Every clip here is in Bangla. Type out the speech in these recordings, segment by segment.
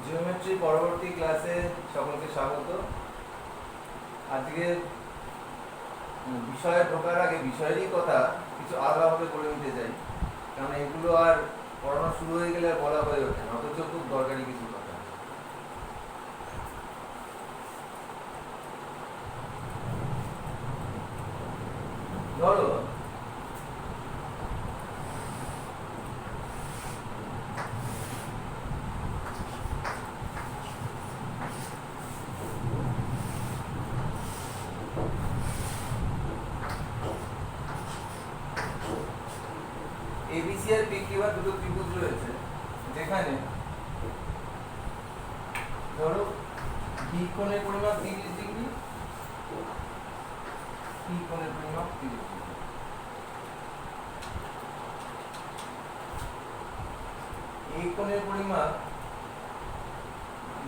জিওমেট্রি পরবর্তী ক্লাসে সকলকে স্বাগত। আজকে বিষয়ে ঢোকার আগে বিষয়েরই কথা কিছু আলাদাভাবে করে নিতে চাই, কারণ এগুলো আর পড়ানো শুরু হয়ে গেলে আর বলা হয়ে ওঠে না, অথচ খুব দরকারি কিছু কথা। ধরো এবিসি আর পিকিউ আর দুটো ত্রিভুজ রয়েছে, যেখানে ধরো বি কোণের পরিমাপ 30 ডিগ্রি, পি কোণের পরিমাপ 30 ডিগ্রি। এই কোণের পরিমাপ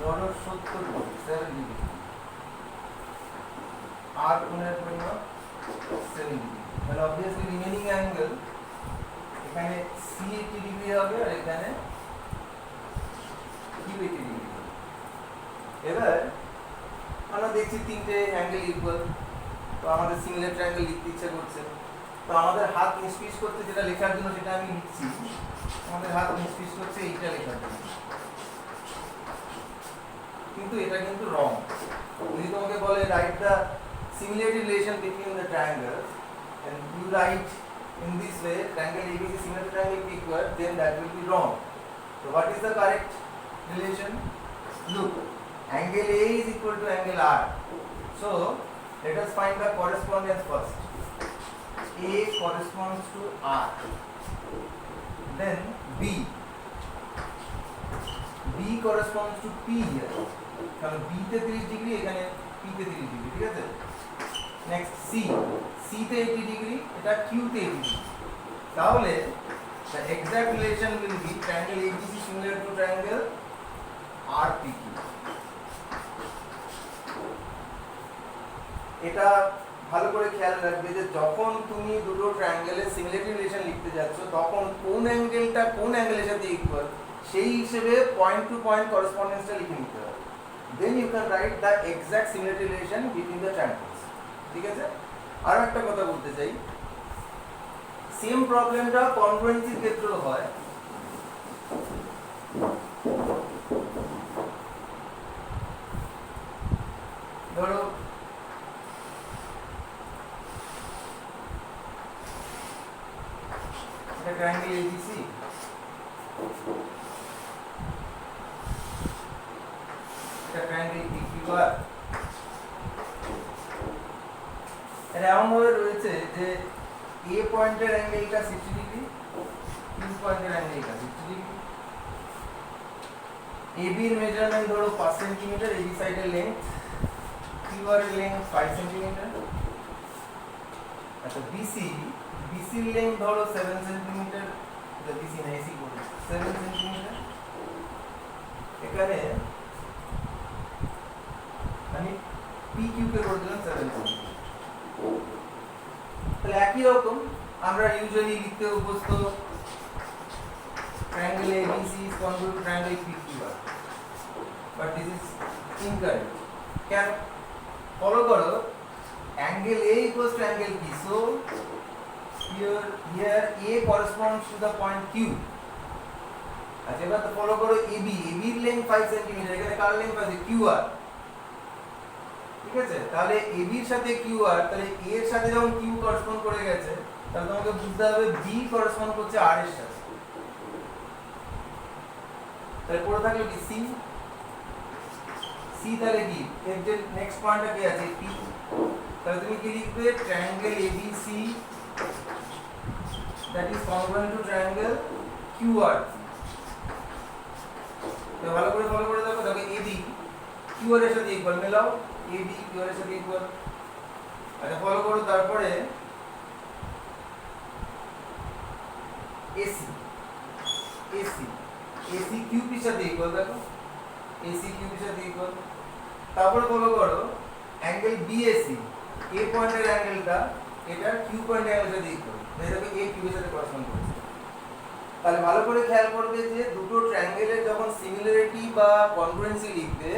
ধরো 70 ডিগ্রি, 70 ডিগ্রি, আর কোণের পরিমাপ 7 ডিগ্রি। তাহলে অবভিয়াসলি রিমেইনিং অ্যাঙ্গেল এখানে সি 80 ডিগ্রি হবে আর এখানে কিউ 80 ডিগ্রি হবে। এবার আমরা দেখছি তিনটে অ্যাঙ্গেল ইকুয়াল, তো আমাদের সিমিলার ট্রায়াঙ্গেল লিখতে ইচ্ছা করছে, তো আমাদের হাত নিষ্পিস করতে যেটা লেখার জন্য সেটা আমি লিখছি, আমাদের হাত নিষ্পিস করছে এইটা লেখার জন্য, কিন্তু এটা কিন্তু রং। যদি তোমাকে বলে write the similarity relation between the triangles and you write in this way triangle ABC similar to triangle PQR, then that will be wrong. So what is the correct relation? Look, angle A is equal to angle R. So let us find the correspondence first. A corresponds to R. Then B corresponds to P here. কারণ B তে 30 ডিগ্রি, এখানে P তে 30 ডিগ্রি, ঠিক আছে? নেক্সট C তে 80 ডিগ্রি, এটা Q তে 80 ডিগ্রি। তাহলে the exact relation will be triangle ABC similar to triangle RPQ. এটা ভালো করে খেয়াল রাখবে যে যখন তুমি দুটো ট্রায়াঙ্গেলের সিমিলারিটি রিলেশন লিখতে যাচ্ছ, তখন কোন অ্যাঙ্গেলটা কোন অ্যাঙ্গেলের সাথে ইকুয়াল সেই হিসেবে পয়েন্ট টু পয়েন্ট করেসপন্ডেন্সটা লিখে নিতে হবে। Then you can write the exact similarity relation between the triangles. ঠিক আছে? আর একটা কথা বলতে চাই, সেম প্রবলেমটা কনগ্রুয়েন্সির ক্ষেত্রেও হয়। ধরো এটা ট্রায়াঙ্গেল ABC, এটা ট্রায়াঙ্গেল PQR। এটা এমন ভাবে রয়েছে যে A পয়েন্টের অ্যাঙ্গেলটা 60 ডিগ্রি, Q পয়েন্টের অ্যাঙ্গেলটা 60 ডিগ্রি। AB এর মেজারমেন্ট ধরো 5 সেন্টিমিটার, AB সাইডের লেন্থ, QR এর লেন্থ 5 সেন্টিমিটার। আচ্ছা BC এর লেন্থ ধরো 7 সেন্টিমিটার, এটা BC না AC করে 7 সেন্টিমিটার। এখানে আমি PQ কে করে দিলাম 7 সেন্টিমিটার। তাহলে একই রকম আমরা ইউজুয়ালি লিখতে অভ্যস্ত triangle ABC is congruent to triangle PQR, but this is incorrect. Can follow করো, angle A equals to angle B, so here A corresponds to the point Q. আচ্ছা এবার তো ফলো করো AB এর লেন্থ 5 সেন্টিমিটার, এখানে কার লেন্থ আছে QR। ঠিক আছে? তাহলে AB এর সাথে QR, তাহলে A এর সাথে যখন Q করেসপন্ড করে গেছে, তাহলে তোমাকে বুঝতে হবে B করেসপন্ড করছে R এর সাথে। তাহলে পড়ে থাকলো কি C তাহলে কি এর যে নেক্সট পয়েন্টটা কি আছে P, তাহলে তুমি কি লিখবে triangle ABC that is congruent to triangle QR। তো ভালো করে ফলো করে দেখো, দেখো AB QR এর সাথে ইকুয়াল, মেলাও AB QR এর সাথে ইকুয়াল। আচ্ছা ফলো করো, তারপরে AC QP এর সাথে ইকুয়াল, দেখো AC QP এর সাথে ইকুয়াল। তারপরে ফলো করো অ্যাঙ্গেল BAC, A পয়েন্টের অ্যাঙ্গেলটা এটা Q পয়েন্টের অ্যাঙ্গেলের সাথে ইকুয়াল, দেখো A Q এর সাথে করেসপন্ড করছে। তাহলে ভালো করে খেয়াল করবে যে দুটো ট্রায়াঙ্গেলের যখন সিমিলারিটি বা কনগ্রুয়েন্সি লিখবে,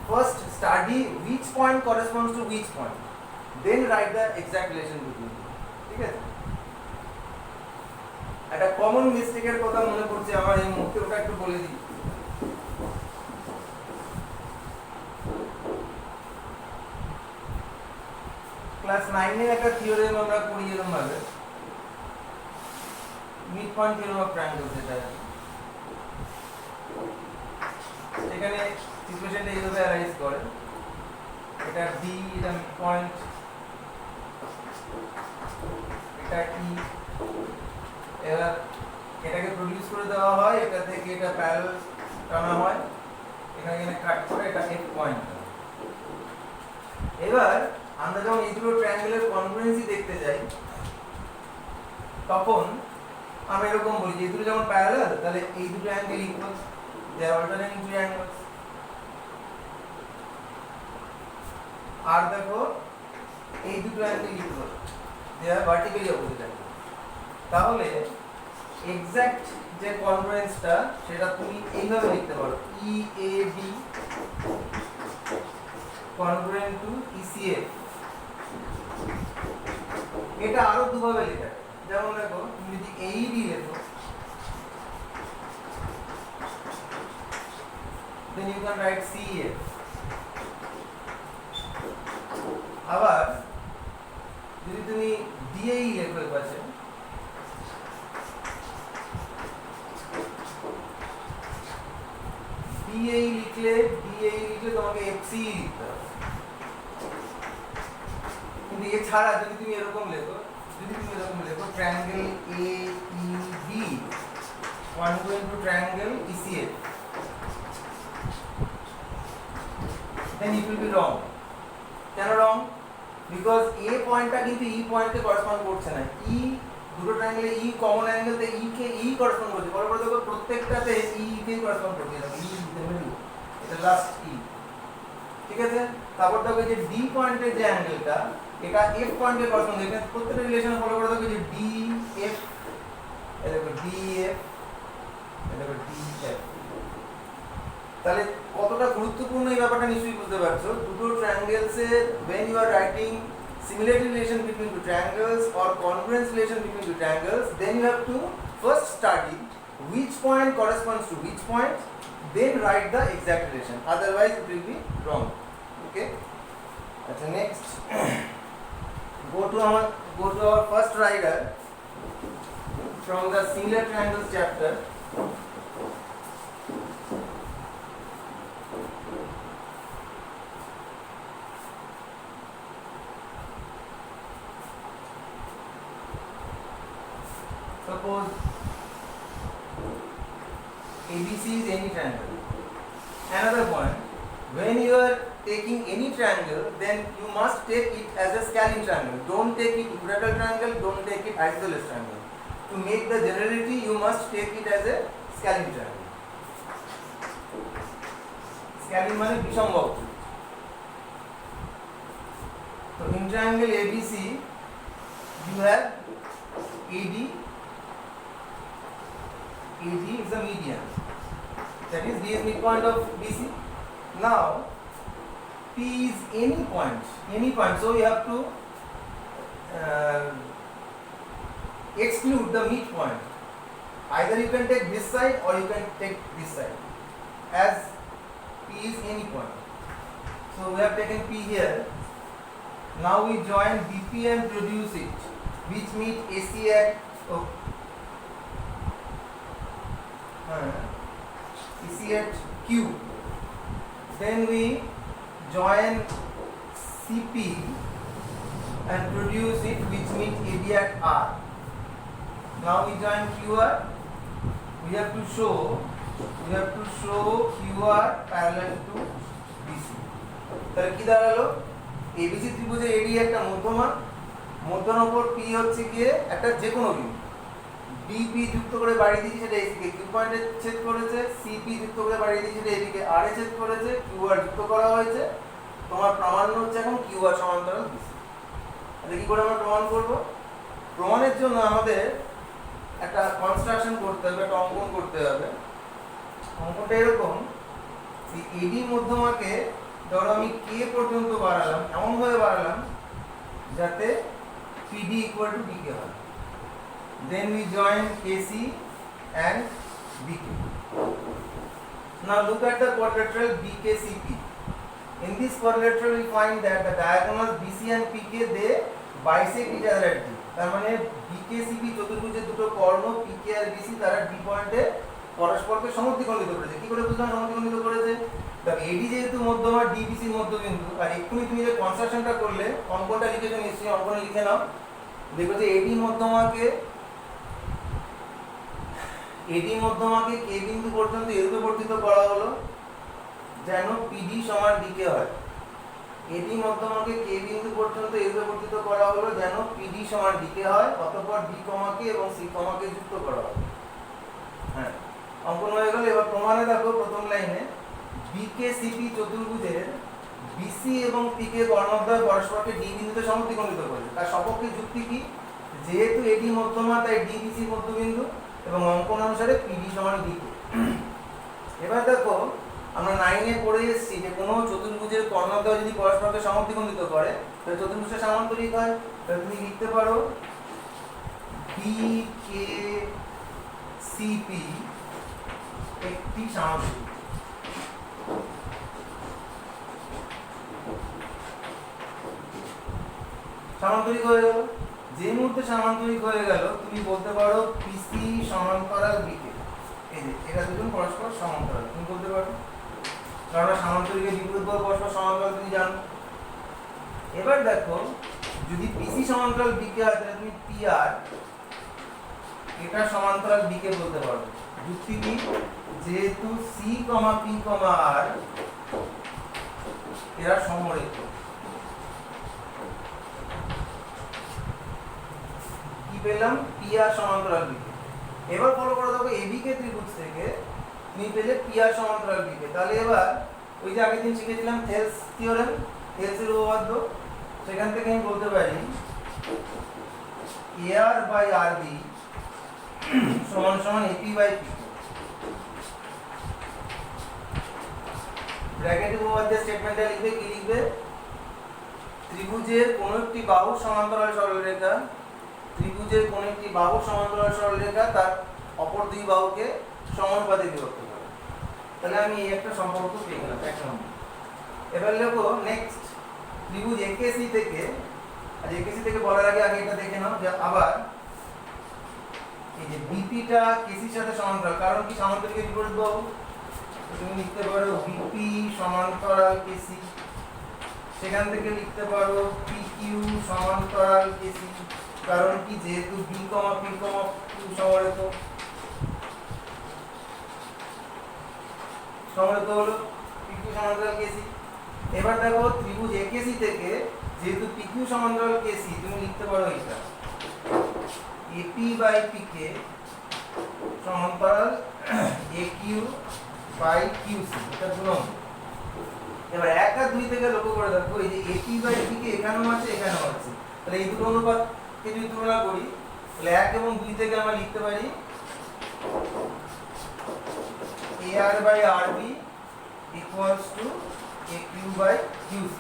first study which point corresponds to which point, then write the exact relation between them. ঠিক আছে? একটা কমন মিস্টেকের কথা মনে পড়ছে আমার এই মুহূর্তে, ওটা একটু বলে দিই। ক্লাস 9 এর একটা থিওরেম আমরা পড়ি এরকম ভাবে, mid point theorem of triangle, যেটা এখানে সিচুয়েশনটা এইভাবে অ্যারাইজ করে, এটা ডি, এটা মিড পয়েন্ট, এটা ই, এবার এটাকে প্রডিউস করে দেওয়া হয়, এটা থেকে এটা প্যারালাল টানা হয়, এখানে কাট করে এটা এফ পয়েন্ট। এবার আমরা যখন এই দুটো ট্রায়াঙ্গেলের কনগ্রুয়েন্সি দেখতে যাই, তখন আমরা এরকম বলি যে এই দুটো যখন প্যারালাল, তাহলে এই দুটো অ্যাঙ্গেল ইকুয়াল, দে আর অল্টারনেটিং ট্রায়াঙ্গেলস। আর দেখো এই দুটো অ্যাঙ্গেল ইকুয়াল, দে আর ভার্টিক্যালি অপোজিট অ্যাঙ্গেল। তাহলে এক্সাক্ট যে কনগ্রুয়েন্সটা সেটা তুমি এইভাবে লিখতে পারো, EAB congruent to ECF। এটা আরো দুভাবে লেখা যায়, যেমন দেখো তুমি যদি AED লেখো, then you can write CEF। আবার যদি তুমি DAE লেখো এপাশে, DAE লিখলে তোমাকে FCE লিখতে হবে। কিন্তু এছাড়া যদি তুমি এরকম লেখো triangle AEB congruent to triangle ECF, then it will be wrong। কেন wrong? because A পয়েন্টটা কিন্তু E পয়েন্টে করেসপন্ড করছে না। E দুটো ট্রায়াঙ্গেলে E কমন অ্যাঙ্গেলতে E কে E করেসপন্ড করছে, বরাবর দেখো প্রত্যেকটাতে E কে করেসপন্ড করছে, দেখো E ইজ দ্য মিডল, এটা লাস্ট E। ঠিক আছে? তারপর দেখো যে D পয়েন্টের যে অ্যাঙ্গেলটা, এটা F পয়েন্টে করেসপন্ড করছে, এখানে প্রত্যেকটা রিলেশন ফলো করে দেখো যে DF, এই দেখো DF, এই দেখো DF। তাহলে কতটা গুরুত্বপূর্ণ এই ব্যাপারটা নিশ্চয়ই বুঝতে পারছো। দুটো ট্রায়াঙ্গেলসে when you are writing similarity relation between two triangles or congruence relation between two triangles, then you have to first study which point corresponds to which point, then write the exact relation, otherwise it will be wrong। Okay, acha next go to our first rider from the similar triangles chapter। Suppose ABC is any triangle. Another point, when you are taking any triangle, then you must take it as a scaling triangle. Don't take it equilateral triangle, don't take it isosceles triangle. To make the generality, you must take it as a scaling triangle। Scaling মানে বিষমবাহু। So in triangle ABC, you have AD is the median, that is D is midpoint of BC। Now P is any point, so you have to exclude the midpoint, either you can take this side or you can take this side, as P is any point। So we have taken P here, now we join BP and produce it, which meet AC at AC at Q, then we join CP and produce it, which means AB at R। Now we join QR, we have to show QR parallel to BC। তাহলে কি দাঁড়ালো, ABC ত্রিভুজে AD একটা মধ্যমান, মধ্যমার উপর P হচ্ছে গিয়ে একটা যে কোনো বিন্দু, DP যুক্ত করে বাড়িয়ে দিয়েছি সেটা AC কে Q পয়েন্টে ছেদ করেছে, CP যুক্ত করে বাড়িয়ে দিয়েছি সেটা AB কে R এ ছেদ করেছে, QR যুক্ত করা হয়েছে। তোমার প্রামাণ্য হচ্ছে এখন QR সমান্তরাল BC। তাহলে কি করে আমরা প্রমাণ করব? প্রমাণের জন্য আমাদের একটা কনস্ট্রাকশন করতে হবে, একটা অঙ্কন করতে হবে। অঙ্কটা এরকম, এডি মধ্যমাকে ধরো আমি কে পর্যন্ত বাড়ালাম, এমনভাবে বাড়ালাম যাতে পিডি ইকুয়াল টু ডিকে হয়। Then we join KC and BK. Now look at the quadrilateral BKCP. In this quadrilateral we find that the diagonals BC and PK they bisect each other at D. তার মানে BKCP চতুর্ভুজের দুটো কর্ণ PK আর BC তারা D পয়েন্টে পরস্পরকে সমদ্বিখণ্ডিত করেছে। কি করে বুঝলাম সমদ্বিখণ্ডিত করেছে? দেখো AD যেহেতু মধ্যমা, DBC মধ্যবিন্দু, আর এক্ষুনি তুমি যে কনস্ট্রাকশনটা করলে অঙ্কটা লিখেছো নিশ্চয়ই, অঙ্কটা লিখে নাও। দেখো যে AD মধ্যমাকে কে বিন্দু পর্যন্ত এরূপে বর্ধিত করা হলো যেন পিডি সমান ডিকে হয়। এডি মধ্যমাকে কে বিন্দু পর্যন্ত এরূপে বর্ধিত করা হলো যেন পিডি সমান ডিকে হয়, অতঃপর ডি কমাকে এবং সি কমাকে যুক্ত করা হবে। হ্যাঁ, অঙ্কন হয়ে গেল। এবার প্রমাণে দেখো প্রথম লাইনে বিকেসিপি চতুর্ভুজের বিসি এবং পিকে কর্ণদ্বয় পরস্পরকে ডি বিন্দুতে সমদ্বিখণ্ডিত করেছে। তার সপক্ষে যুক্তি কি? যেহেতু এডি মধ্যমা তাই ডিবিসি মধ্যবিন্দু এবং অঙ্কন অনুসারে পিডি সমান ডিকে। এবার দেখো আমরা 9 এ পড়ে এসেছি যে কোনো চতুর্ভুজের কর্ণদ্বয় যদি পরস্পরকে সমদ্বিখণ্ডিত করে তাহলে চতুর্ভুজটা সামান্তরিক হয়। তাহলে তুমি লিখতে পারো বিকেসিপি একটি সামান্তরিক। সামান্তরিক হয়ে গেল। যে মুহূর্তে সামান্তরিক হয়ে গেল তুমি বলতে পারো পিসি সমান্তরাল বিকে। এই যে এরা দুজন পরস্পর সমান্তরাল তুমি বলতে পারো, কারণ সামান্তরিকের বিপরীত বল পরস্পর সমান্তরাল তুমি জানো। এবার দেখো যদি পিসি সমান্তরাল বিকে হয় তাহলে তুমি পিআর এটা সমান্তরাল বিকে বলতে পারো। যুক্তি কি? যেহেতু সি পি আর এরা সমরেখ, কি পেলাম? পিআর সমান্তরাল বিকে। এবার ফলো করে দেখো এবি কে ত্রিভুজ থেকে তুমি পেলে পিআর সমান্তরাল বিকে। তাহলে এবার ওই যে আগের দিন শিখেছিলাম থেলস থিওরেম, থেলসের উপপাদ্য, সেখান থেকে আমি বলতে পারি AR বাই RB সমান সমান AP বাই PQ। ব্র্যাকেটের উপপাদ্যের স্টেটমেন্টটা লিখবে, কি লিখবে? ত্রিভুজের কোন একটি বাহু সমান্তরাল সরলরেখা, ত্রিভুজের কোন একটি বাহু সমান্তরাল সরলরেখা তার অপর দুই বাহুকে সমানুপাতে বিভক্ত করে। তাহলে আমি এই একটা সম্পর্ক পেয়ে গেলাম এক নম্বর। এবার লেখো নেক্সট ত্রিভুজ একেসি থেকে, আর একেসি থেকে বলার আগে এটা দেখে নাও যে আবার এই যে বিপিটা কেসির সাথে সমান্তরাল, কারণ কি সমান্তরিকের বিপরীত বাহু। তুমি লিখতে পারো বিপি সমান্তরাল কেসি, সেখান থেকে লিখতে পারো পিকিউ সমান্তরাল কেসি, কারণ কি যেহেতু বি পি কিউ সমরেখ হলো পিকিউ সমান্তরাল কেসি। এবার দেখো ত্রিভুজ একেসি থেকে যেহেতু পিকিউ সমান্তরাল কেসি তুমি লিখতে পারো এটা এপি বাই পিকে সমান্তরাল একিউ বাই কিউসি, এটা গুণন। এবার 1 আর 2 থেকে লক্ষ্য করে দেখো এই যে এপি বাই পিকে এখানেও আছে এখানেও আছে, তাহলে এই দুটো অনুপাতকে যদি তুলনা করি তাহলে 1 এবং 2 থেকে আমরা লিখতে পারি AR by RB equals to AQ by QC।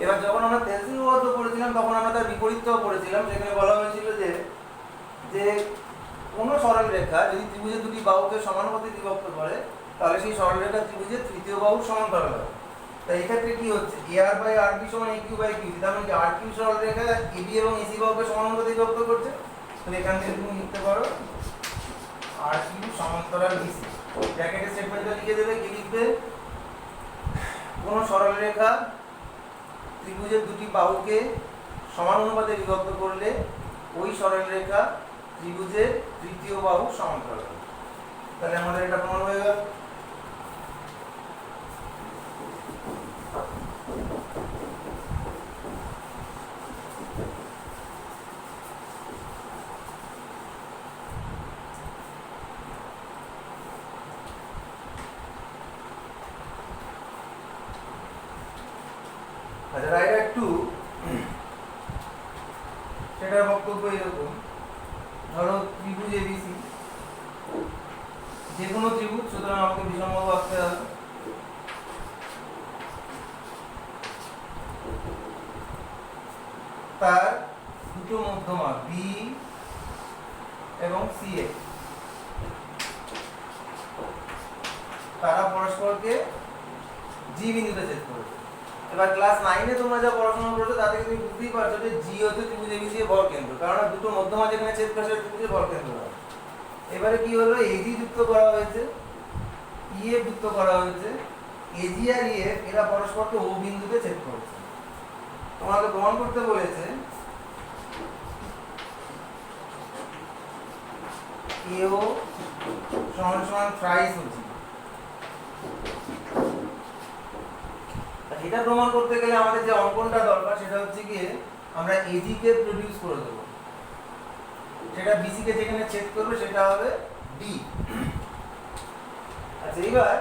এবার যখন আমরা থেলসের উপপাদ্য পড়েছিলাম তখন আমরা তার বিপরীতটাও পড়েছিলাম, যেখানে বলা হয়েছিল যে কোন সরল রেখা যদি ত্রিভুজের দুটি বাহুকে সমানুপাতে বিভক্ত করে তাহলে সেই সরল রেখা ত্রিভুজের তৃতীয় বাহু সমান্তরাল হবে। তাই এই ক্ষেত্রে কি হচ্ছে AR বাই RB সমান AQ বাই QC, তার মানে RQ সরল রেখা AB এবং AC বাহুকে সমানুপাতে বিভক্ত করছে। তাহলে এখান থেকে তুমি লিখতে পারো RQ সমান্তরাল BC। ব্র্যাকেটের স্টেটমেন্টটা লিখে দেবে, কি লিখবে? কোন সরল রেখা ত্রিভুজের দুটি বাহুকে সমান অনুপাতে বিভক্ত করলে ওই সরল রেখা ত্রিভুজের তৃতীয় বাহু সমান্তরাল হবে। তাহলে আমাদের এটা প্রমাণ হয়ে গেল। আচ্ছা, রাইডার 2 সেটার বক্তব্য এরকম, ধরো ত্রিভুজ ABC যে কোনো ত্রিভুজ, সুতরাং আমাকে বিষমবাহু আঁকতে হবে। তার দুটো মধ্যমা বি এবং সি এ, তারা পরস্পরকে জি বিন্দুতে ছেদ করেছে। এবার ক্লাস 9-এ তোমরা যা পড়াশোনা করেছো তাতে তুমি বুঝতেই পারছো যে জি হচ্ছে ত্রিভুজ এবিসি এর ভরকেন্দ্র, কারণ দুটো মধ্যমা যেখানে ছেদ করে সেটা ত্রিভুজের ভরকেন্দ্র হয়। এবারে কি হলো, এজি যুক্ত করা হয়েছে, ইএফ যুক্ত করা হয়েছে, এজি আর ইএফ এরা পরস্পরকে ও বিন্দুতে ছেদ করেছে। তোমাকে প্রমাণ করতে বলেছে এও সমান সমান থ্রাইস ওজি। এটা প্রমাণ করতে গেলে আমাদের যে অঙ্কনটা দরকার সেটা হচ্ছে গিয়ে আমরা এজি কে প্রডিউস করে দেব, সেটা বিসি কে যেখানে ছেদ করবে সেটা হবে ডি। আচ্ছা এবার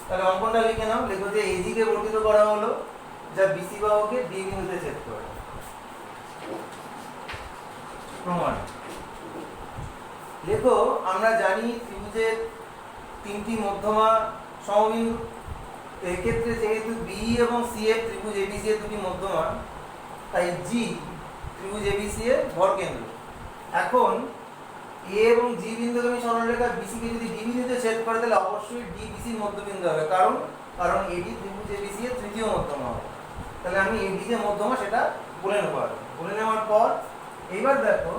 তাহলে অঙ্কনটা লিখে নাও, লেখো যে এজি কে বর্ধিত করা হলো যা বিসি বাহুকে ডি বিন্দুতে ছেদ করে। প্রমাণ লেখো, আমরা জানি ত্রিভুজের তিনটি মধ্যমা সমবিন্দু, এক্ষেত্রে যেহেতু বি এবং সি এর ত্রিভুজ এবিসি এর দুটি মধ্যমা, তাই জি ত্রিভুজ এবিসি এর ভরকেন্দ্র। এখন এ এবং জি বিন্দুগামী সরলরেখা বিসি কে যদি ডি বিন্দুতে ছেদ করে তাহলে অবশ্যই ডি বিসির মধ্যবিন্দু হবে, কারণ এডি ত্রিভুজ এবিসি এর তৃতীয় মধ্যমা হবে। তাহলে আমি এডি যে মধ্যমা সেটা বলে নেব। বলে নেওয়ার পর এইবার দেখো,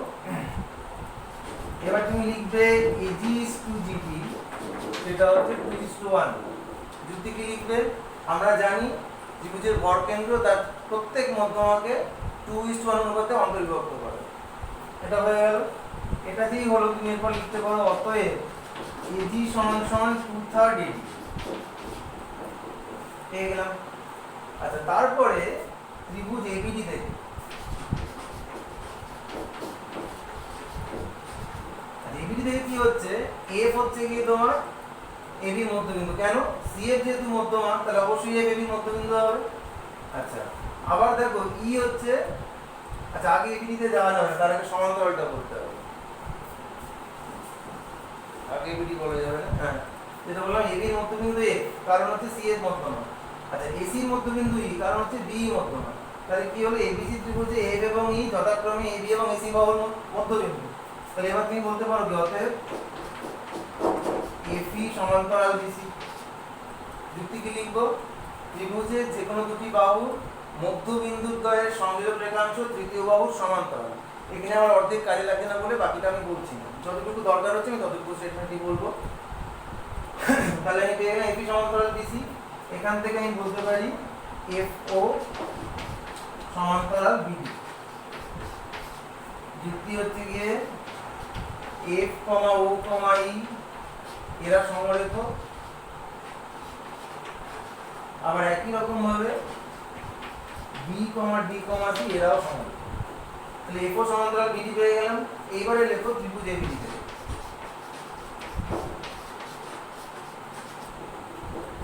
এবার তুমি লিখবে এজি ইজ টু জিটি, সেটা হচ্ছে 2:1। যুক্তি কি লিখবে, আমরা জানি ত্রিভুজের ভরকেন্দ্র তার প্রত্যেক মধ্যমাকে 2:1 অনুপাতে অন্তর্বিভক্ত করে। এটা হয়ে গেল, এটা দিয়েই হলো। তুমি এরপর লিখতে পারো অতএব এজি সমান সমান 2/3 এডি, পেয়ে গেলাম। আচ্ছা তারপরে ত্রিভুজ এবিডি থেকে এবিডি থেকে কি হচ্ছে, এফ হচ্ছে কি তোমার এবি মধ্যবিন্দু, কেন সি এফ যেহেতু মধ্যমা তাহলে অবশ্যই এফ এবি মধ্যবিন্দু হবে। আচ্ছা আবার দেখো ই হচ্ছে, আচ্ছা আগে এবিডিতে যাওয়া যাবে না, তার আগে সমান্তরালটা করতে হবে। আগে এবিডি বলা যাবে না, হ্যাঁ যেটা বললাম এবি মধ্যবিন্দু এ, কারণ হচ্ছে সি এর মধ্যমা। আচ্ছা এসি মধ্যবিন্দু ই, কারণ হচ্ছে বি মধ্যমা। তাহলে কি হলো, এবিসি ত্রিভুজে এফ এবং ই যথাক্রমে এবি এবং এসি বাহুর মধ্যবিন্দু। তাহলে এবার তুমি বলতে পারো কি অতএব এফি সমান্তরাল বিসি। যুক্তি কি লিখবো, ত্রিভুজের যে কোনো দুটি বাহু মধ্যবিন্দুর দ্বয়ের সংযোগ রেখাংশ তৃতীয় বাহুর সমান্তরাল। এখানে আমার অর্ধেক কাজে লাগছে না বলে বাকিটা আমি বলছি না, যতটুকু দরকার হচ্ছে আমি ততটুকু স্টেটমেন্টই বলবো। তাহলে আমি পেয়ে গেলাম এফি সমান্তরাল বিসি। এখান থেকে আমি বলতে পারি এফ ও সমান্তরাল বিডি। যুক্তি হচ্ছে গিয়ে এফ কমা ও কমা ই এরা সমরেখ, আবার একই রকম ভাবে বি কমা ডি কমা সি এরাও সমরেখ। তাহলে এফ ও সমান্তরাল বিডি পেয়ে গেলাম। এইবারে লেখো ত্রিভুজ এবিডি থেকে।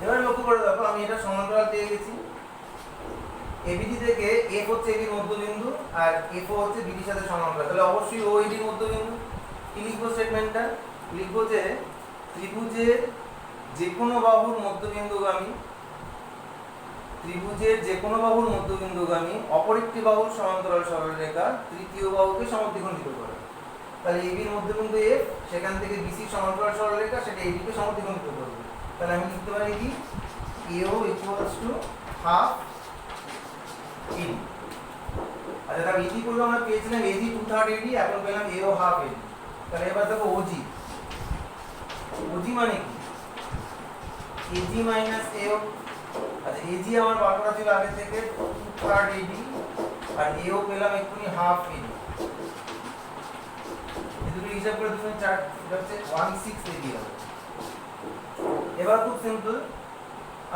এবারে লক্ষ্য করে দেখো, আমি এটা সমান্তরাল পেয়ে গেছি। এবিডি থেকে এফ হচ্ছে এবির মধ্যবিন্দু আর এফ ও হচ্ছে বিডির সাথে সমান্তরাল, তাহলে অবশ্যই ও এবির মধ্যবিন্দু। কি লিখবো স্টেটমেন্টটা, লিখবো যে ত্রিভুজের যে কোনো বাহুর মধ্যবিন্দুগামী, ত্রিভুজের যে কোনো বাহুর মধ্যবিন্দুগামী অপর একটি বাহুর সমান্তরাল সরলরেখা তৃতীয় বাহুকে সমদ্বিখণ্ডিত করে। তাহলে এবির মধ্যবিন্দু এফ, সেখান থেকে বিসি সমান্তরাল সরলরেখা সেটা এবিকে সমদ্বিখণ্ডিত করবে। তাহলে আমি লিখতে পারি কি এও ইকুয়ালস টু হাফ এডি। আচ্ছা তাহলে এডি করলে আমরা পেয়েছিলাম এজি 2/3 এডি, এখন পেলাম এও হাফ এডি। তাহলে এবার দেখো ওজি, ওজি মানে কি এজি মাইনাস এও। আচ্ছা এজি আমার বার করা ছিল আগে থেকে 2/3 এডি, আর এও পেলাম এক্ষুনি হাফ এডি। এই দুটো হিসাব করে তুমি 4, এটা হচ্ছে 16 এডি হবে। এবার খুব সিম্পল,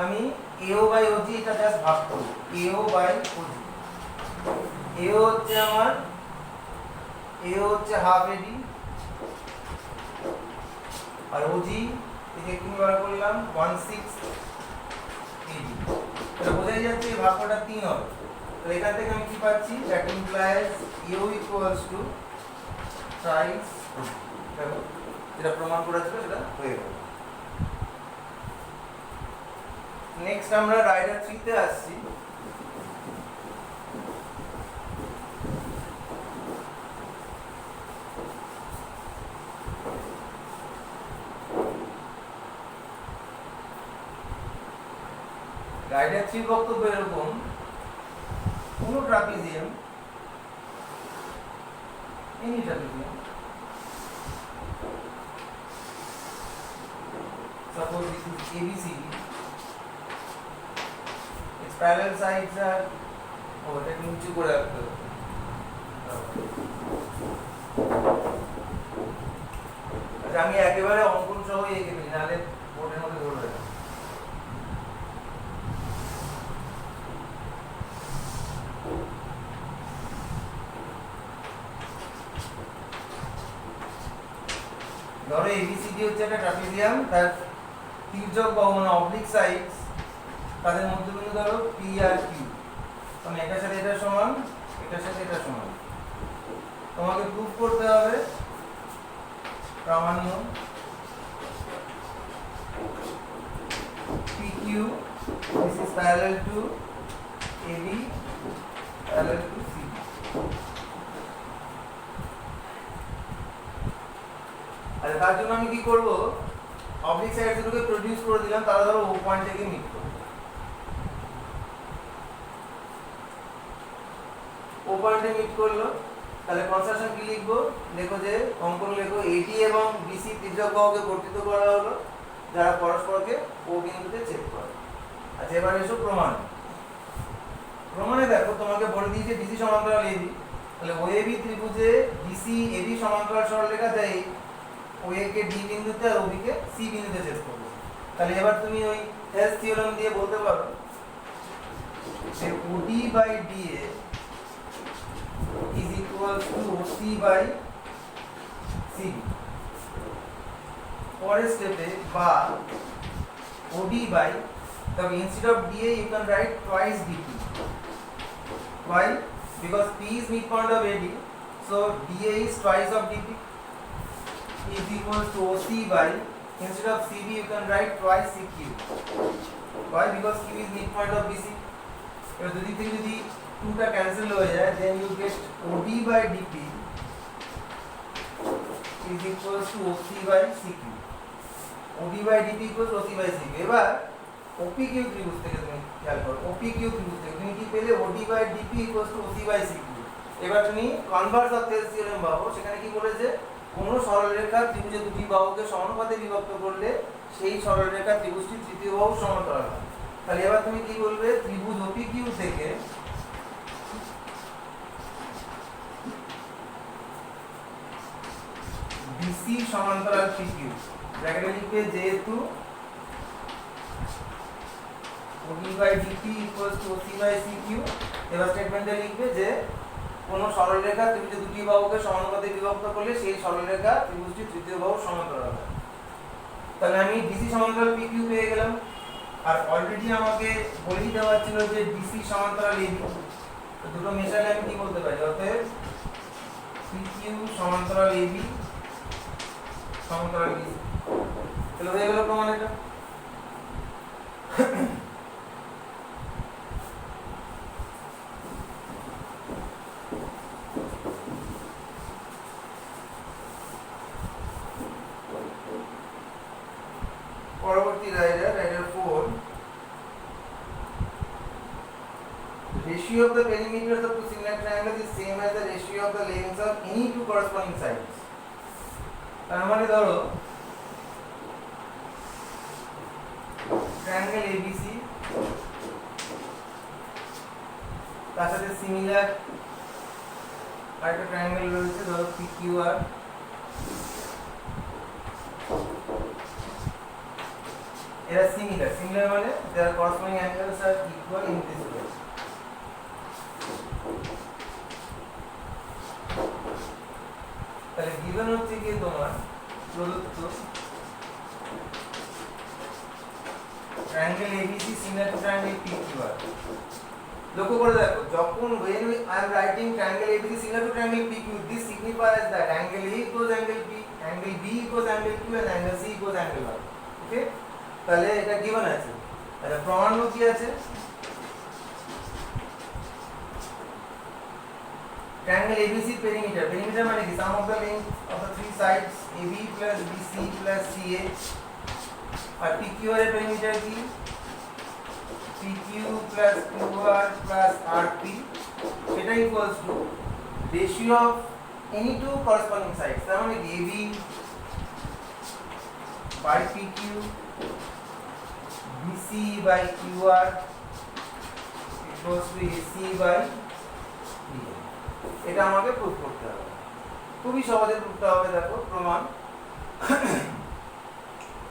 আমি এও বাই ওজি এটা জাস্ট ভাগ করব, এও বাই ওজি। এও হচ্ছে আমার, এও হচ্ছে হাফ এডি, আর ওজি একে কি বার করলাম 16 এডি। এটা বোঝাই যাচ্ছে এই ভাগটা 3 হবে। তো এখান থেকে আমি কি পাচ্ছি, দ্যাট ইমপ্লাইজ এও ইকুয়ালস টু থ্রাইস। দেখো যেটা প্রমাণ করা ছিল সেটা হয়ে গেল। নেক্সট আমরা রাইডার 3 তে আসছি। রাইডার 3 বক্তব্য এরকম, কোন trapezium, any trapezium, suppose this is ABCD, its parallel sides are, এটাকে নিচু করে রাখতে হবে। আচ্ছা আমি একেবারে অঙ্কন সহ এঁকে ফেলি, নাহলে বোর্ডের মধ্যে ধরবে না। ধরো এবিসিডি হচ্ছে একটা ট্রাপিজিয়াম, তার তির্যক বাহু মানে অবলিক সাইডস, তাদের মধ্যবিন্দু ধরো পি আর কিউ, মানে এটার সাথে এটা সমান, এটার সাথে এটা সমান। তোমাকে প্রুফ করতে হবে প্রামাণ্য PQ this is parallel to AB parallel to C। আর তার জন্য আমি কি করব, অবলিক সাইড দুটোকে প্রডিউস করে দিলাম, তারা ধরো ও পয়েন্ট থেকে মিট করবে, ও পয়েন্টে মিট করলো, তাহলে কনস্ট্রাকশন কি লিখবো, লেখো যে অঙ্কন লেখো এডি এবং বিসি তির্যক বাহুকে গঠিত করা হলো যারা পরস্পরকে ও বিন্দুতে ছেদ করে। আচ্ছা এবার এসো প্রমাণ। প্রমাণে দেখো তোমাকে বলে দিয়েছে বিসি সমান্তরাল এবি, তাহলে ওএবি ত্রিভুজে বিসি এবি সমান্তরাল সরলরেখা দেয় ওএ কে ডি বিন্দুতে আর ওবি কে সি বিন্দুতে ছেদ করবে। তাহলে এবার তুমি ওই হেলস থিওরেম দিয়ে বলতে পারো যে OD by DA is equal to OC by CB। পরের স্টেপে বা OD by, তবে instead of DA you can write twice DP। Why? Because P is midpoint of AD, so DA is twice of DP is equal to OC by, instead of CB you can write twice CQ। Why? Because Q is midpoint of BC। এবার দুদিক থেকে যদি 2টা ক্যান্সেল হয়ে যায়, then you get OD by DP is equals to OC by CQ। OD by DP equals OC by CQ। এবার OPQ ত্রিভুজ থেকে তুমি খেয়াল করো, OPQ ত্রিভুজ থেকে তুমি কি পেলে, OD by DP equals to OC by CQ। এবার তুমি কনভার্স অফ থেলস থিওরেম পাবো, সেখানে কি বলেছে, কোন সরলরেখা ত্রিভুজে দুটি বাহুকে সমানুপাতে বিভক্ত করলে সেই সরলরেখা ত্রিভুজটি তৃতীয় বাহু সমান্তরাল হয়। তাহলে এবার তুমি কি বলবে, ত্রিভুজ OPQ থেকে BC সমান্তরাল PQ, ব্র্যাকেটে লিখবে যেহেতু OD by DP equals to OC by CQ, এবার স্টেটমেন্টে লিখবে যে কোন সরলরেখা ত্রিভুজে দুটি বাহুকে সমানুপাতে বিভক্ত করলে সেই সরলরেখা ত্রিভুজটি তৃতীয় বাহু সমান্তরাল হয়। তাহলে আমি BC সমান্তরাল PQ পেয়ে গেলাম, আর অলরেডি আমাকে বলেই দেওয়া ছিল যে BC সমান্তরাল AB, তো দুটো মেশালে আমি কি বলতে পারি, অতএব PQ সমান্তরাল AB সমান্তরাল BC। তাহলে হয়ে গেল প্রমাণ এটা। পরবর্তী rider 4, ratio of the perimeters of two similar triangles is same as the ratio of the lengths of any two corresponding sides। তার মানে ধরো ট্রায়াঙ্গেল ABC, তার সাথে সিমিলার আরেকটা ট্রায়াঙ্গেল রয়েছে ধরো PQR, এরা সিমিলার মানে their corresponding angles are equal in this way। তাহলে given হচ্ছে কি তোমার প্রদত্ত triangle ABC similar to triangle PQR। লক্ষ্য করে দেখো, যখন when I am writing triangle ABC similar to triangle PQ, this signifies that angle A equals angle P, angle B equals angle Q and angle C equals angle R। ওকে, তাহলে এটা given আছে। আচ্ছা প্রমাণ্য কি আছে? Triangle ABC perimeter. Perimeter মানে কি? Sum of the length of the three sides AB plus BC plus CA. R PQR এর perimeter কি? PQ plus QR plus RP. এটা equals to ratio of any two corresponding sides. তার মানে AB by PQ, BC by QR equals to AC by PA. এটা আমাকে প্রুফ করতে হবে, খুবই সহজে প্রুফটা হবে। দেখো প্রমাণ,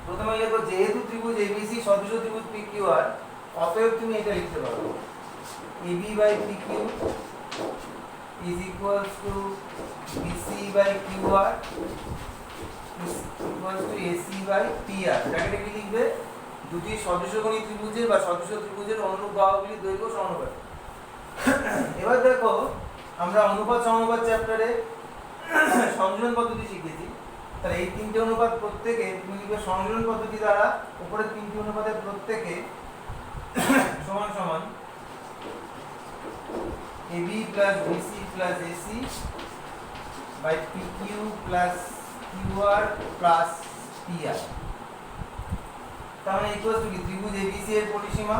প্রথমে লিখো যেহেতু ত্রিভুজ ABC সদৃশ ত্রিভুজ PQR, অতএব তুমি এটা লিখতে পারো AB by PQ is equals to BC by QR is equals to AC by PR. এটাকে কি লিখবে? দুটি সদৃশকোণী ত্রিভুজের বা সদৃশ ত্রিভুজের অনুরূপ বাহুগুলির দৈর্ঘ্য সমানুপাতিক। এবার দেখো আমরা অনুপাত সমানুপাত চ্যাপ্টারে সংযোজন পদ্ধতি শিখেছি, তাহলে এই তিনটে অনুপাত প্রত্যেকে তুমি লিখবে সংযোজন পদ্ধতি দ্বারা উপরের তিনটি অনুপাতের প্রত্যেকে সমান সমান AB plus BC plus AC by PQ plus QR plus PR। তাহলে ইকুয়ালস টু কি? ত্রিভুজ ABC এর পরিসীমা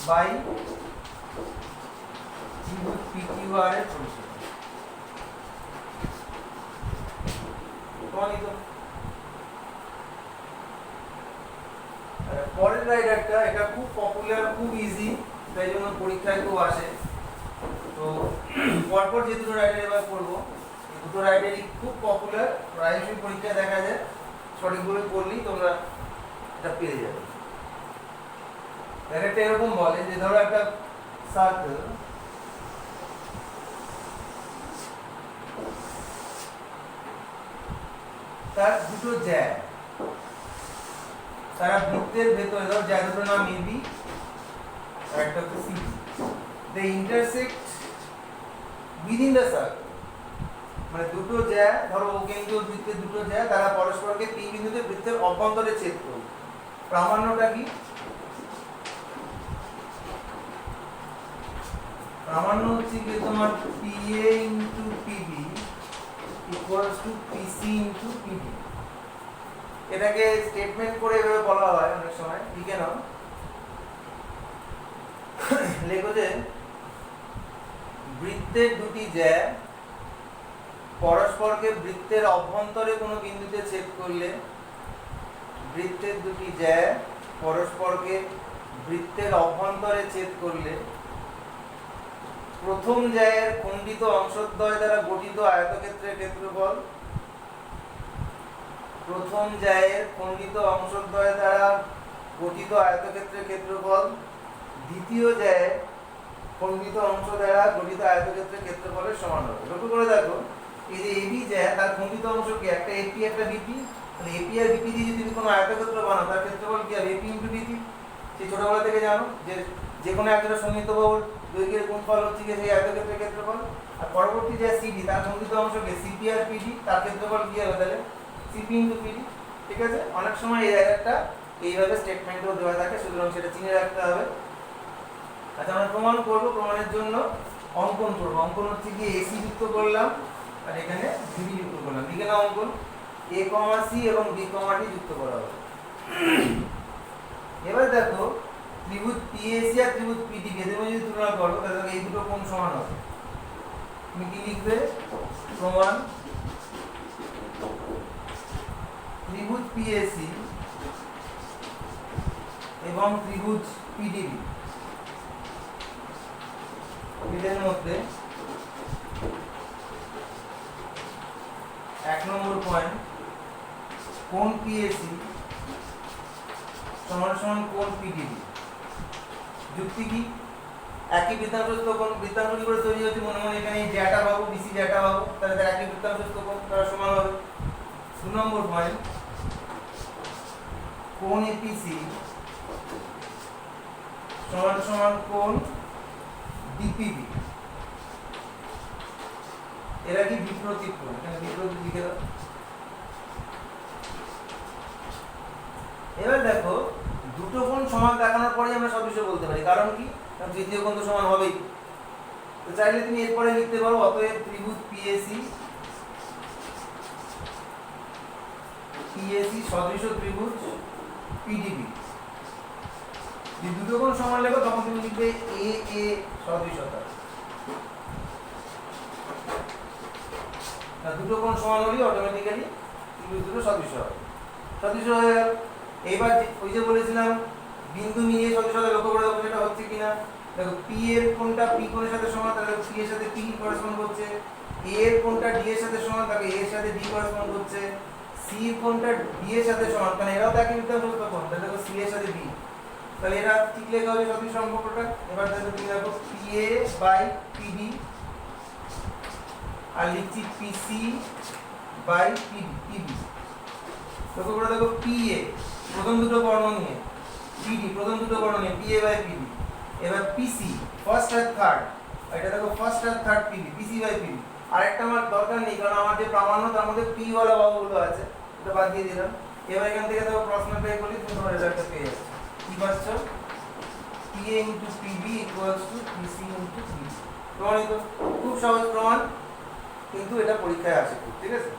বাই ত্রিভুজ PQR এর পরিসীমা। প্রমাণিত। পরের রাইডারটা, এটা খুব পপুলার, খুব ইজি, তাই জন্য পরীক্ষায় খুব আসে। তো পরপর যে দুটো রাইডার এবার করবো, এই দুটো রাইডারই খুব পপুলার, প্রায়শই পরীক্ষায় দেখা যায়। সঠিকভাবে করলেই তোমরা এটা পেয়ে যাবে। একটা এরকম বলে যে ধরো একটা সার্কেল, তার দুটো জ্যা, তারা বৃত্তের ভেতরে, ধরো জ্যা দুটোর নাম AB আর একটা হচ্ছে CD, they intersect within the circle। মানে দুটো জ্যা, ধরো কেন্দ্রীয় বৃত্তের দুটো জ্যা, তারা পরস্পরকে P বিন্দুতে বৃত্তের অভ্যন্তরে ছেদ করবে। প্রামাণ্যটা কি? প্রামাণ্য হচ্ছে কি তোমার PA into PB equals to PC into PD। এটাকে স্টেটমেন্ট করে এভাবে বলা হয় অনেক সময়, লিখে নাও। লেখো যে বৃত্তের দুটি জ্যা পরস্পরকে বৃত্তের অভ্যন্তরে কোনো বিন্দুতে ছেদ করলে, বৃত্তের দুটি জ্যা পরস্পরকে বৃত্তের অভ্যন্তরে ছেদ করলে প্রথম জ্যায়ের খণ্ডিত অংশদ্বয় দ্বারা গঠিত আয়তক্ষেত্রের ক্ষেত্রফল, প্রথম জ্যায়ের খণ্ডিত অংশদ্বয় দ্বারা গঠিত আয়তক্ষেত্রের ক্ষেত্রফল দ্বিতীয় জ্যায়ের খণ্ডিত অংশ দ্বারা গঠিত আয়তক্ষেত্রের ক্ষেত্রফলের সমান হবে। লক্ষ্য করে দেখো, এই যে AB জ্যা, তার খণ্ডিত অংশ কি? একটা AP একটা BP। তাহলে AP আর BP দিয়ে যদি তুমি কোনো আয়তক্ষেত্র বানাও, তার ক্ষেত্রফল কি হবে? AP into BP। সেই ছোটবেলা থেকে জানো যে কোনো একটা সমমিত বাহুর দৈর্ঘ্যের গুণফল হচ্ছে কি সেই আয়তক্ষেত্রের ক্ষেত্রফল। আর পরবর্তী যে CD, তার খণ্ডিত অংশকে CP আর PD, তার ক্ষেত্রফল কি হবে তাহলে? CP into PD। ঠিক আছে? অনেক সময় এই জায়গাটা এইভাবে স্টেটমেন্টও দেওয়া থাকে, সুতরাং সেটা চিনে রাখতে হবে। আচ্ছা, আমরা প্রমাণ করব। প্রমাণের জন্য অঙ্কন করব। অঙ্কন হচ্ছে কি AC যুক্ত করলাম আর এখানে BD যুক্ত করলাম। লিখে নাও অঙ্কন। A, C এবং B, D যুক্ত করা হবে। এবার দেখো ত্রিভুজ PAC আর ত্রিভুজ PD এদের মধ্যে যদি তুলনা করো, তাহলে এই দুটো কোণ সমান হবে। তুমি কি লিখবে? প্রমাণ ত্রিভুজ PAC এবং ত্রিভুজ PDB এদের মধ্যে 1 নম্বর পয়েন্ট, কোণ PAC সমান সমান কোণ PDB। যুক্তি কি? একই বৃত্তাংশস্থ কোণ, বৃত্তাংশ কি করে তৈরি হচ্ছে? মনে মনে এখানে জ্যাটা পাবো, BC জ্যাটা পাবো, তাহলে তার একই বৃত্তাংশস্থ কোণ, তারা সমান হবে। 2 নম্বর পয়েন্ট, কোণ APC সমান সমান কোণ DPB। এরা কি বিপ্রতীপ কোণ, এখানে বিপ্রতীপ লিখে দাও। এবার দেখো দুটো কোণ সমান দেখানোর পরেই আমরা সদৃশ বলতে পারি, কারণ কি, কারণ তৃতীয় কোণ তো সমান হবেই। তো চাইলে তুমি এরপরে লিখতে পারো অতএব ত্রিভুজ পিএসি সদৃশ ত্রিভুজ পিডিবি। যদি দুটো কোণ সমান লেখো তখন তুমি লিখবে এ এ সদৃশতা। দুটো কোণ সমান হলেই অটোমেটিক্যালি ত্রিভুজ দুটো সদৃশ হবে, সদৃশ হয়ে গেল। এইবার ওই যে বলেছিলাম বিন্দু মিলিয়ে সদৃশতা লক্ষ্য করে দেবো, সেটা হচ্ছে কিনা দেখো। পি এর কোণটা পি কোণের সাথে সমান, তাহলে পি এর সাথে পি করেসপন্ড করছে। এ এর কোণটা ডি এর সাথে সমান, তাহলে এ এর সাথে ডি করেসপন্ড করছে। সি এর কোণটা ডি এর সাথে সমান, কারণ এরাও তো একই বৃত্তাংশযুক্ত কোণ, তাহলে দেখো সি এর সাথে ডি, তাহলে এটা ঠিক লেখা হবে সদৃশ সম্পর্কটা। এবার দেখো তুমি দেখো পি এ বাই পিডি আর লিখছি পিসি বাই পিবি। লক্ষ্য করে দেখো পি এ প্রথম দুটো বর্ণ নিয়ে, পিডি প্রথম দুটো বর্ণ নিয়ে, পি এ বাই পিবি। এবার পিসি ফার্স্ট আর থার্ড, এটা দেখো ফার্স্ট আর third PB, PC by PB. আরেকটা আমার দরকার নেই, কারণ আমার যে প্রামাণ্য তার মধ্যে পি ওয়ালা বাহুগুলো আছে, এটা বাদ দিয়ে দিলাম। এবার এখান থেকে দেখো প্রশ্ন পেয়ে করলে তুমি তোমার রেজাল্টটা পেয়ে যাচ্ছ। কি পাচ্ছ? P A into PB equals to PC into PB. প্রমাণিত। খুব সহজ প্রমাণ, কিন্তু এটা পরীক্ষায় আসে খুব, ঠিক আছে?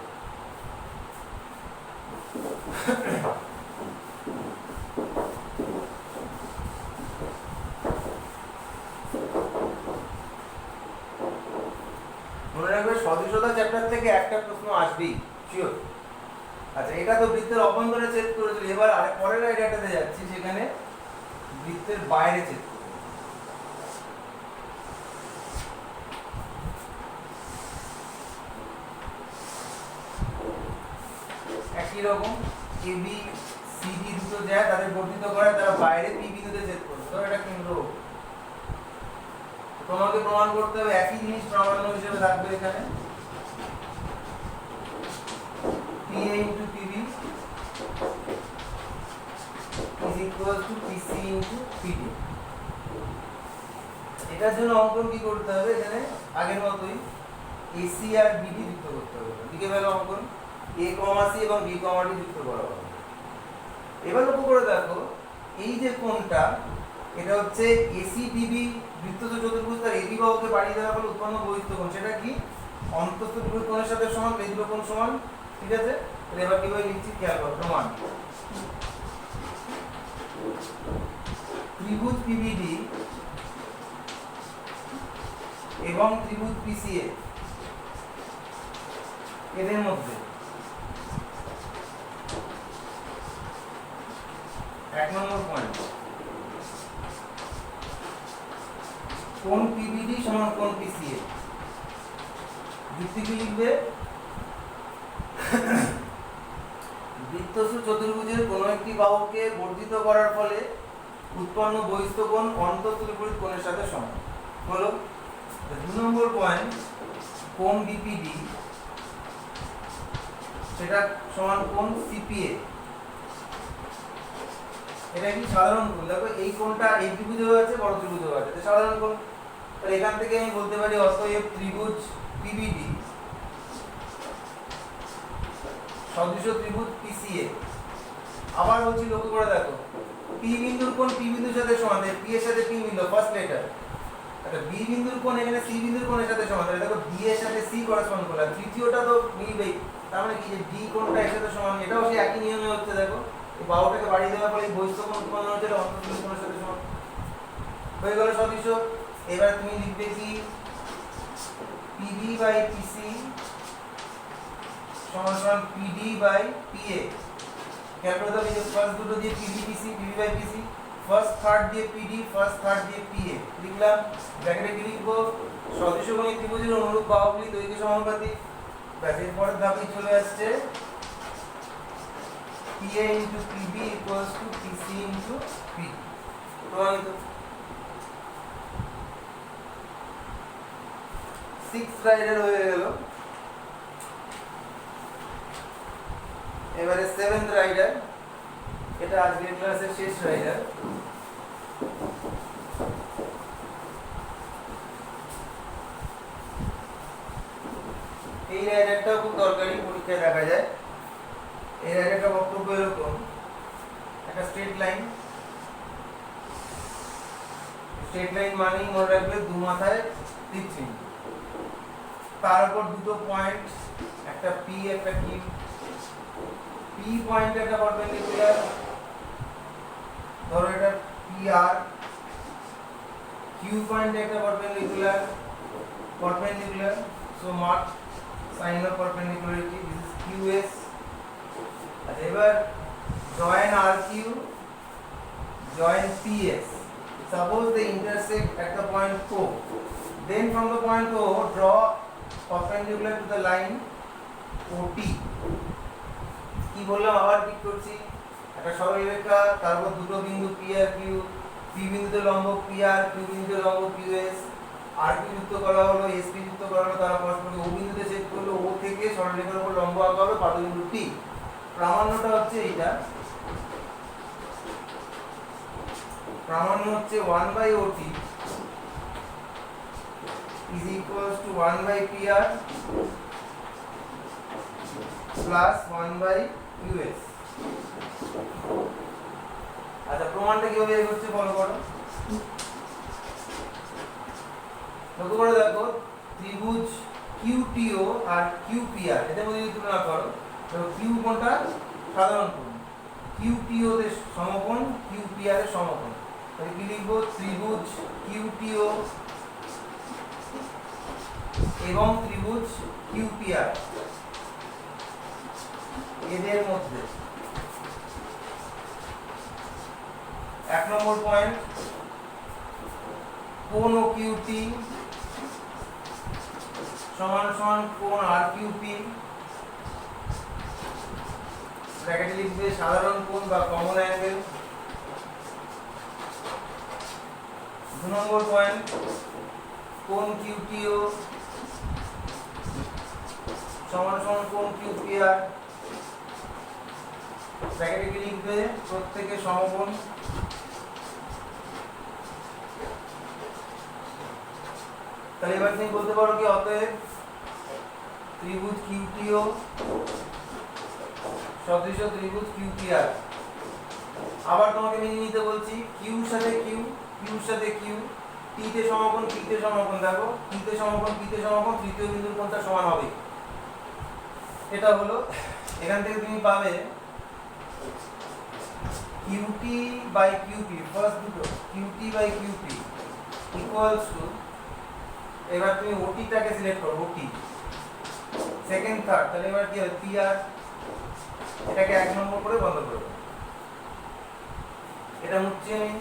মনে রাখবে সদৃশতা চ্যাপ্টার থেকে একটা প্রশ্ন আসবেই, শিওর। আচ্ছা, এটা তো বৃত্তের অভ্যন্তরে চেক করেছিল, এবার পরের আইডিয়াটাতে যাচ্ছি, সেখানে বৃত্তের বাইরে চেক করব। একই রকম এবি সিডি দুটো যায়, তাদের বর্ধিত করে তারা বাইরে পি বিন্দুতে ছেদ করবে, তো এটা কেন্দ্র। তোমাকে প্রমাণ করতে হবে একই জিনিস প্রামাণ্য হিসেবে থাকবে এখানে, PA into PB is equal to PC into PD। এটার জন্য অঙ্কন কি করতে হবে, এখানে আগের মতোই AC আর BD যুক্ত করতে হবে। দিকে গেল অঙ্কন A, C এবং B, D যুক্ত করা হবে। এবার লক্ষ্য করে দেখো এই যে কোণটা, এটা হচ্ছে ACDB বৃত্তজ চতুর্ভুজ, তার AB বাহুকে বাড়িয়ে দেওয়ার ফলে উৎপন্ন বহিস্থ কোণ, সেটা কি অন্তঃস্থ ত্রিভুজ কোণের সাথে সমান, এই দুটো কোণ সমান, ঠিক আছে? এবার কিভাবে লিখছি খেয়াল করো। প্রমাণ ত্রিভুজ PBD এবং ত্রিভুজ PCA এদের মধ্যে এক নম্বর পয়েন্ট, কোণ PBD সমান কোণ PCA। যুক্তি কি লিখবে? বৃত্তস্থ চতুর্ভুজের কোনো একটি বাহুকে বর্ধিত করার ফলে উৎপন্ন বহিস্থ কোণ অন্তঃস্থ বিপরীত কোণের সাথে সমান হলো। 2 নম্বর পয়েন্ট, কোণ BPD সেটা সমান কোণ CPA। এটা কি সাধারণ কোণ? দেখো এই কোণটা এই ত্রিভুজেও আছে, বড় ত্রিভুজেও আছে, এটা সাধারণ কোণ। তাহলে এখান থেকে আমি বলতে পারি অতএব ত্রিভুজ PBD সদৃশ ত্রিভুজ PCA। আবার বলছি, লক্ষ্য করে দেখো P বিন্দুর কোণ P বিন্দুর সাথে সমান, P এর সাথে P মিললো ফার্স্ট লেটার। আচ্ছা, B বিন্দুর কোণ এখানে C বিন্দুর কোণের সাথে সমান, তাহলে দেখো B এর সাথে C করেসপন্ড করলো, তৃতীয়টা তো মিলবেই। তার মানে কি যে D কোণটা এর সাথে সমান, এটাও সেই একই নিয়মে হচ্ছে। দেখো এই বাহুটাকে বাড়িয়ে দেওয়ার ফলে এই বহিস্থ কোণ উৎপন্ন হচ্ছে, এটা অন্তঃস্থ কোণের সাথে সমান হয়ে গেল সদৃশ। এবার তুমি লিখবে কি PB বাই PC সমান সমান PD বাই PA। খেয়াল করে দাও, এই যে ফার্স্ট দুটো দিয়ে PB PC, PB by PC, first third দিয়ে PD, ফার্স্ট থার্ড দিয়ে PA লিখলাম। ব্র্যাকেটে কি লিখবো? সদৃশকোণী ত্রিভুজের অনুরূপ বাহুগুলি দৈর্ঘ্য সমানুপাতিক। ব্যাস, এর পরের ধাপে চলে আসছে PA into PB equals to PC into PD। প্রমাণিত। 6th রাইডার হয়ে গেল। এবারে 7th রাইডার, এটা আজকের ক্লাসের শেষ রাইডার। এই রাইডারটাও খুব দরকারি, পরীক্ষায় দেখা যায়। এই রাইডারটা বক্তব্য এরকম একটা স্ট্রেট লাইন মানেই মনে রাখবে দু মাথায় তীর চিহ্ন, তার উপর দুটো পয়েন্ট, একটা পি একটা কিউ। পি পয়েন্টে একটা পারপেন্ডিকুলার, ধরো এটা পি আর। কিউ পয়েন্টে একটা perpendicular, so mark sign of perpendicularity, this is QS. আচ্ছা, এবার join R Q, join PS. Suppose they intersect at the point O. Then from the point O, draw perpendicular to the line OT. কি বললাম আবার ঠিক করছি, একটা সরলরেখা, তারপর দুটো বিন্দু P আর Q, P বিন্দুতে লম্ব PR, Q বিন্দুতে লম্ব QS, আর Q যুক্ত করা হলো, SP যুক্ত করা হলো, তারা পরস্পরকে O বিন্দুতে ছেদ করলো, O থেকে সরলরেখার উপর লম্ব আঁকা হলো পাদবিন্দু T। প্রামাণ্যটা হচ্ছে এইটা, প্রামাণ্য হচ্ছে 1/OT is equals to 1/PR plus 1/QS। আচ্ছা, প্রমাণটা কিভাবে বের করছে ফলো করো। লক্ষ্য করে দেখো, ত্রিভুজ QTO আর QPR এদের মধ্যে যদি তুলনা করো, তো Q কোণটা সাধারণ কোণ, QTO এর সমকোণ, QPR এর সমকোণ। তাহলে কি লিখবো, ত্রিভুজ QTO এবং ত্রিভুজ QPR এদের মধ্যে 1 নম্বর পয়েন্ট, কোণ OQT সমান সমান কোণ RQP, ব্র্যাকেটে লিখবে সাধারণ কোণ বা কমন অ্যাঙ্গেল। 2 নম্বর পয়েন্ট, কোণ QTO সমান সমান কোণ QPR, ব্র্যাকেটে কি লিখবে প্রত্যেকে সমকোণ। তাহলে এবার তুমি বলতে পারো কি, অতএব ত্রিভুজ QTO সদৃশ ত্রিভুজ QPR। আবার তোমাকে মেনে নিতে বলছি, কিউ সাথে কিউ, কিউ সাথে কিউ, টি তে সমকোণ, পি তে সমকোণ, দেখো টি তে সমকোণ, পি তে সমকোণ, তৃতীয় বিন্দুর কোণটা সমান হবে। এটা হলো, এখান থেকে তুমি পাবে QT by QP, ফার্স্ট দুটো QT by QP equals to, এবার তুমি OT টাকে সিলেক্ট করো, OT সেকেন্ড থার্ড, তাহলে এবার কি হবে PR, এটাকে 1 নম্বর করে বন্ধ করবে, এটা মুছছি আমি।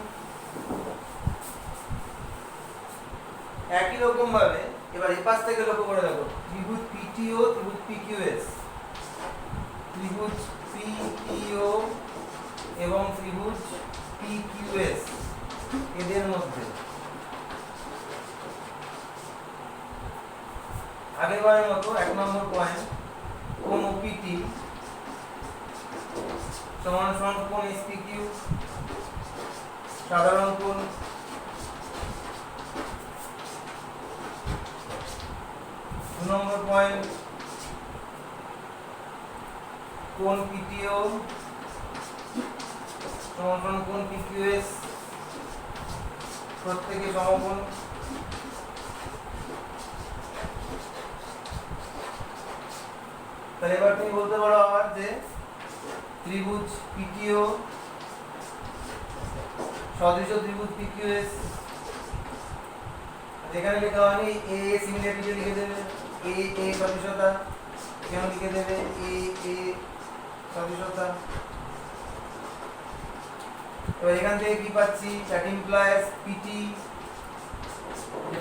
একই রকম ভাবে এবার এই পাশ থেকে লক্ষ্য করে দেখো, ত্রিভুজ PTO, ত্রিভুজ PQS, ত্রিভুজ PTO এবং ত্রিভুজ PQS এদের মধ্যে আগেরবারের মতো 1 নম্বর পয়েন্ট, কোণ OPT সমান সমান কোণ SPQ সাধারণ কোণ। 2 নম্বর পয়েন্ট, কোণ PTO সমান সমান কোণ PQS, প্রত্যেকে সমকোণ। তাহলে এবার তুমি বলতে পারো আবার যে ত্রিভুজ PTO সদৃশ ত্রিভুজ PQS, যেখানে লেখা হয়নি এ সিমিলারিটি লিখে দেবে, এ সদৃশতা, কেন লিখে দেবে এ সদৃশতা। এবার এখান থেকে কি পাচ্ছি, that implies PT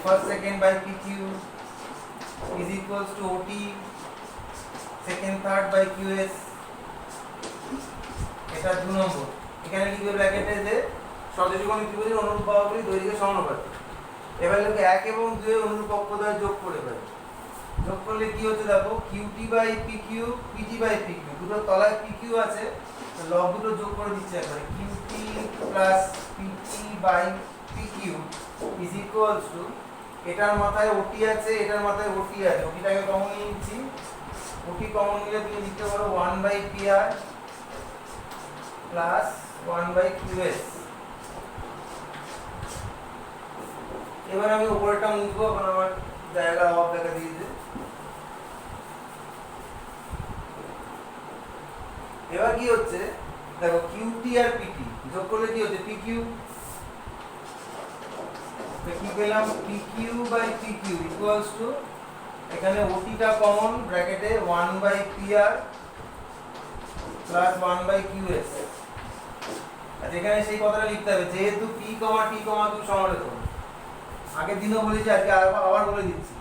first second by PQ is equals to OT second third by QS। এটা 2 নম্বর। এখানে লিখবে ব্র্যাকেটে যে সদৃশকোণী ত্রিভুজের অনুরূপ বাহুগুলি দৈর্ঘ্যের সমানুপাতিক। এবার লিখবে 1 এবং 2 এর অনুরূপ অক্ষদ্বয় যোগ করে ফেলে, যোগ করলে কি হচ্ছে দেখো, QT by PQ, PT by PQ, দুটো তলায় PQ আছে, লব দুটো যোগ করে দিচ্ছি একবারে, QT plus PT by PQ is equals to, এটার মাথায় OT আছে, এটার মাথায় OT আছে, OTটাকে কমন নিয়ে নিচ্ছি, OT কমন নিলে তুমি লিখতে পারো 1/PR প্লাস 1/qs। এবার আমি উপরেরটা মুছবো, এখন আমার জায়গা অফ দেখা দিয়েছে। এবার কি হচ্ছে দেখো, qt আর pt যোগ করলে কি হচ্ছে, pq। তো কি পেলাম, pq/pq ইকুয়ালস টু, এখানে ওটিটা কমন, ব্র্যাকেটে 1/pr প্লাস 1/qs। আর এখানে সেই কথাটা লিখতে হবে, যেহেতু p, t, q সমারেত। আগের দিনও বলেছি, আজকে আবার বলে দিচ্ছি।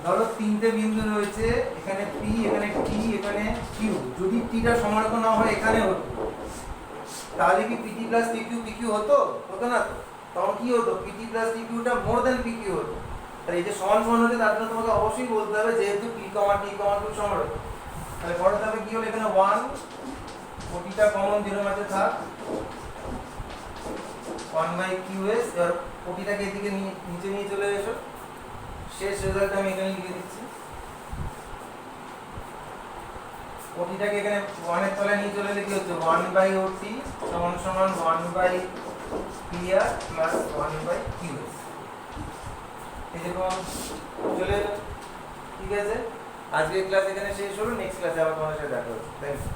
ধরো তিনটে বিন্দু রয়েছে, এখানে p, এখানে t, এখানে q। যদি tটা সমানত না হয় এখানে হতো, তাহলে কি pt প্লাস pq pq হতো? হতো না তো। তখন কি হতো, pt প্লাস pq টা মোর দেন pq হতো। তাহলে এই যে সমান সমান হচ্ছে, তার জন্য তোমাকে অবশ্যই বলতে হবে যেহেতু p, t, q সমানত। তাহলে পরে তাহলে কি হলো, এখানে 1, ওটিটা কমন, 0 মাঝে থাক, 1/qs। এবার ওটিটাকে এদিকে নিচে নিয়ে চলে এসো। শেষ রেজাল্ট আমি এখানে লিখে দিচ্ছি। ওটিটাকে এখানে 1 এর তলায় নিয়ে চলে এলে কি হচ্ছে, 1/ot সমান সমান 1/pr প্লাস 1/qs। এই যে তোমার চলে এলো। ঠিক আছে, আজকের ক্লাস এখানে শেষ হলো। নেক্সট ক্লাসে আবার তোমাদের সাথে দেখা হচ্ছে। Thank you.